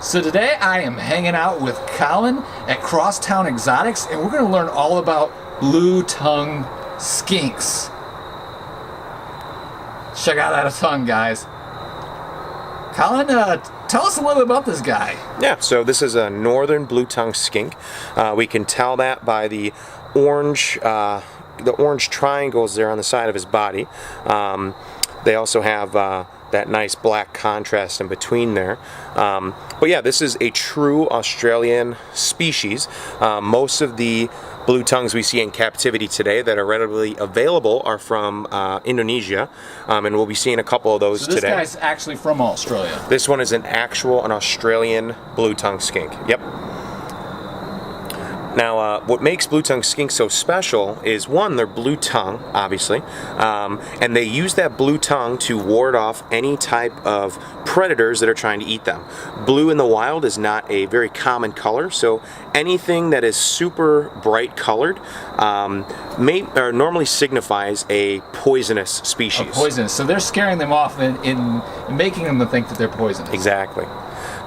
So today I am hanging out with Colin at Crosstown Exotics, and we're going to learn all about blue-tongue skinks. Check out that tongue, guys. Colin, tell us a little bit about this guy. Yeah, so this is a northern blue-tongue skink. We can tell that by the orange triangles there on the side of his body. They also have that nice black contrast in between there. But yeah, this is a true Australian species. Most of the blue tongues we see in captivity today that are readily available are from Indonesia, and we'll be seeing a couple of those today. So this guy's actually from Australia? This one is an Australian blue tongue skink. Yep. Now, what makes blue tongue skinks so special is, one, they're blue tongue, obviously, and they use that blue tongue to ward off any type of predators that are trying to eat them. Blue in the wild is not a very common color, so anything that is super bright colored normally signifies a poisonous species. Poisonous. So they're scaring them off in making them think that they're poisonous. Exactly.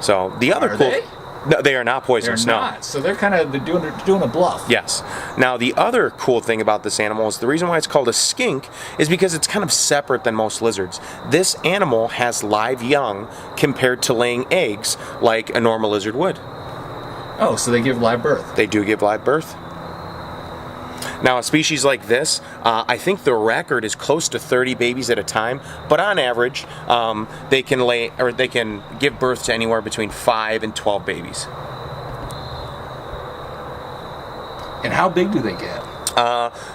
So the other Are they? No, they are not poisonous. They're not. So they're kind of doing a bluff. Yes. Now the other cool thing about this animal is the reason why it's called a skink is because it's kind of separate than most lizards. This animal has live young compared to laying eggs like a normal lizard would. Oh, so they give live birth. They do give live birth. Now, a species like this, I think the record is close to 30 babies at a time, but on average, they can give birth to anywhere between 5 and 12 babies. And how big do they get?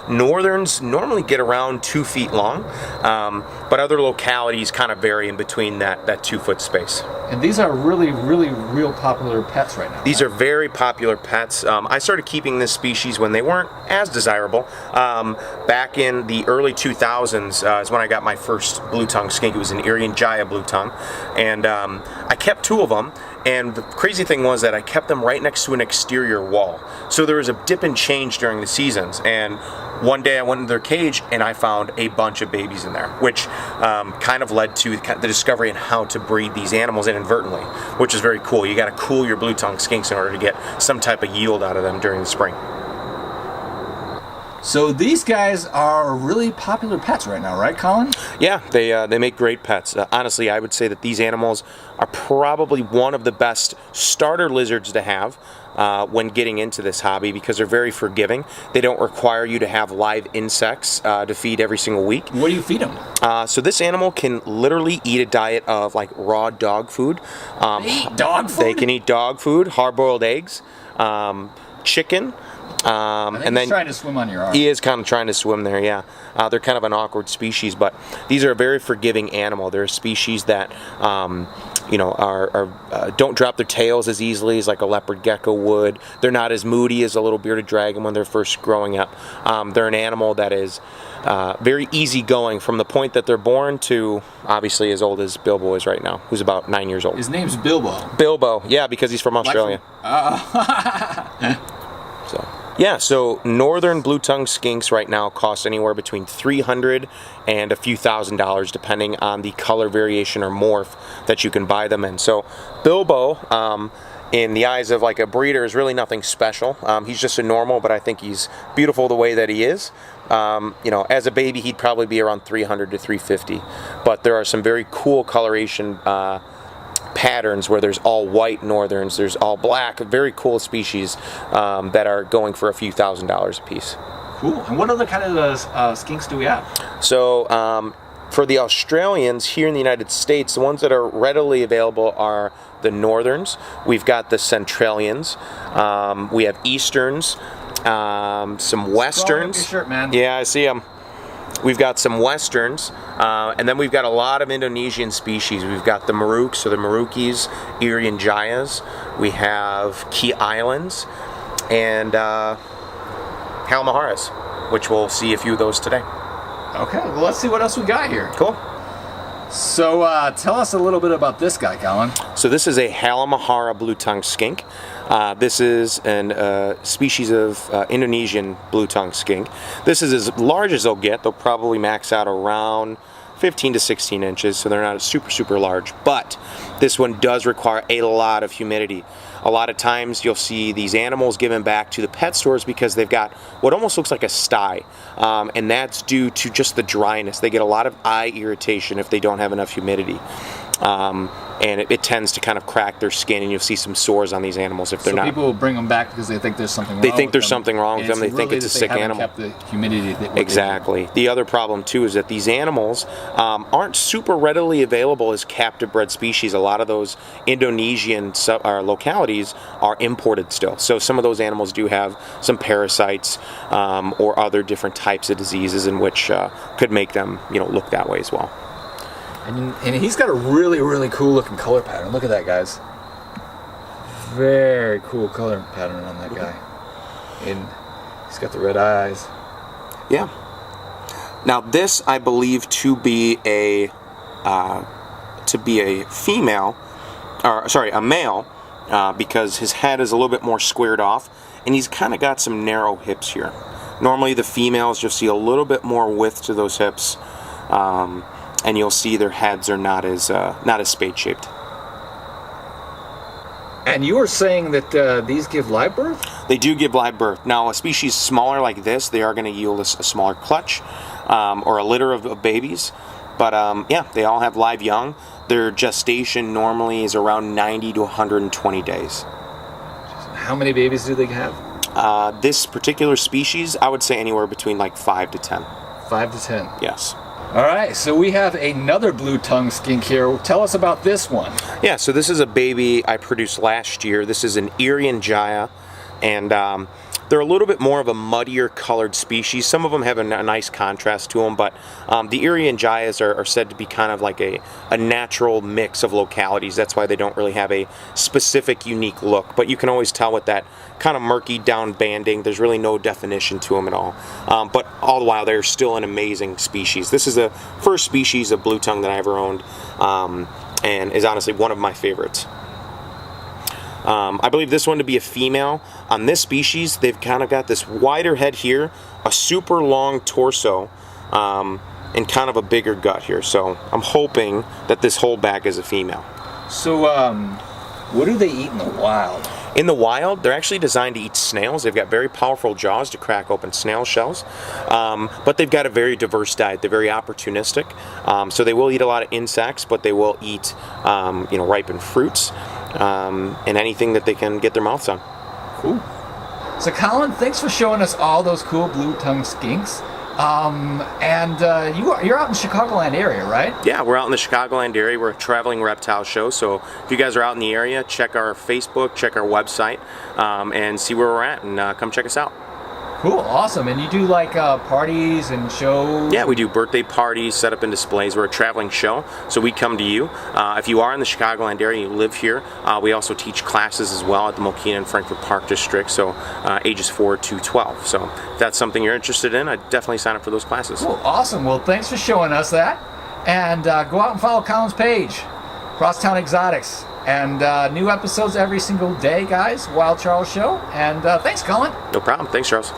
Northerns normally get around 2 feet long, but other localities kind of vary in between that 2 foot space. And these are really, really, real popular pets right now. These are very popular pets. I started keeping this species when they weren't as desirable. Back in the early 2000s is when I got my first blue tongue skink. It was an Irian Jaya blue tongue, and I kept 2 of them. And the crazy thing was that I kept them right next to an exterior wall. So there was a dip and change during the seasons. And one day I went into their cage and I found a bunch of babies in there, which kind of led to the discovery on how to breed these animals inadvertently, which is very cool. You got to cool your blue tongue skinks in order to get some type of yield out of them during the spring. So these guys are really popular pets right now, right, Colin? Yeah, they make great pets. Honestly, I would say that these animals are probably one of the best starter lizards to have when getting into this hobby because they're very forgiving. They don't require you to have live insects to feed every single week. What do you feed them? So this animal can literally eat a diet of like raw dog food. They eat dog food? They can eat dog food, hard-boiled eggs, chicken. And then he's trying to swim on your arm. He is kind of trying to swim there, yeah. They're kind of an awkward species, but these are a very forgiving animal. They're a species that, don't drop their tails as easily as like a leopard gecko would. They're not as moody as a little bearded dragon when they're first growing up. They're an animal that is very easygoing from the point that they're born to obviously as old as Bilbo is right now, who's about 9 years old. His name's Bilbo. Bilbo, yeah, because he's from Australia. So northern blue tongue skinks right now cost anywhere between $300 and a few $1,000s depending on the color variation or morph that you can buy them in. So Bilbo, in the eyes of like a breeder, is really nothing special. He's just a normal, but I think he's beautiful the way that he is. As a baby, he'd probably be around $300 to $350. But there are some very cool coloration patterns where there's all white northerns, there's all black, very cool species that are going for a few $1,000s a piece. Cool. And what other kind of skinks do we have? So for the Australians here in the United States, the ones that are readily available are the northerns. We've got the centralians. We have easterns, some westerns. Your shirt, man. Yeah, I see them. We've got some westerns, and then we've got a lot of Indonesian species. We've got the Maruks, or the Marukis, Irian Jayas. We have Key Islands, and Halmaharas, which we'll see a few of those today. Okay, well let's see what else we got here. Cool. So tell us a little bit about this guy, Colin. So this is a Halmahara blue-tongued skink. This is a species of Indonesian blue-tongued skink. This is as large as they'll get. They'll probably max out around 15 to 16 inches, so they're not super large. But this one does require a lot of humidity. A lot of times you'll see these animals given back to the pet stores because they've got what almost looks like a sty, and that's due to just the dryness. They get a lot of eye irritation if they don't have enough humidity. And it tends to kind of crack their skin, and you'll see some sores on these animals if they're not. So people will bring them back because they think there's something wrong. They think there's something wrong with them. They think it's a sick animal. Kept the humidity. Exactly. The other problem too is that these animals aren't super readily available as captive bred species. A lot of those Indonesian localities are imported still. So some of those animals do have some parasites or other different types of diseases in which could make them, look that way as well. And he's got a really cool looking color pattern. Look at that, guys. Very cool color pattern on that guy. And he's got the red eyes. Yeah. Now this, I believe, to be a female, or sorry, a male, because his head is a little bit more squared off, and he's kind of got some narrow hips here. Normally, the females, you'll see a little bit more width to those hips. And you'll see their heads are not as spade shaped. And you were saying that these give live birth? They do give live birth. Now, a species smaller like this, they are going to yield a smaller clutch or a litter of babies. But yeah, they all have live young. Their gestation normally is around 90 to 120 days. How many babies do they have? This particular species, I would say anywhere between like 5 to 10. 5 to 10? Yes. All right, so we have another blue-tongued skink here. Tell us about this one. Yeah, so this is a baby I produced last year. This is an Irian Jaya, and they're a little bit more of a muddier colored species. Some of them have a nice contrast to them, but the Irian Jayas are said to be kind of like a natural mix of localities. That's why they don't really have a specific unique look, but you can always tell with that kind of murky down banding. There's really no definition to them at all. But all the while, they're still an amazing species. This is the first species of blue tongue that I ever owned, and is honestly one of my favorites. I believe this one to be a female. On this species, they've kind of got this wider head here, a super long torso, and kind of a bigger gut here. So I'm hoping that this whole back is a female. So what do they eat in the wild? In the wild, they're actually designed to eat snails. They've got very powerful jaws to crack open snail shells, but they've got a very diverse diet. They're very opportunistic, so they will eat a lot of insects, but they will eat, ripened fruits and anything that they can get their mouths on. Cool. So, Colin, thanks for showing us all those cool blue-tongued skinks. You're out in the Chicagoland area, right? Yeah, we're out in the Chicagoland area. We're a traveling reptile show, so if you guys are out in the area, check our Facebook, check our website, and see where we're at, and come check us out. Cool, awesome. And you do like parties and shows? Yeah, we do birthday parties, set up in displays. We're a traveling show, so we come to you. If you are in the Chicagoland area and you live here, we also teach classes as well at the Mokina and Frankfurt Park District, so ages 4 to 12. So if that's something you're interested in, I'd definitely sign up for those classes. Cool, awesome. Well, thanks for showing us that. And go out and follow Colin's page, Crosstown Exotics. And new episodes every single day, guys. Wild Charles Show. And thanks, Colin. No problem. Thanks, Charles.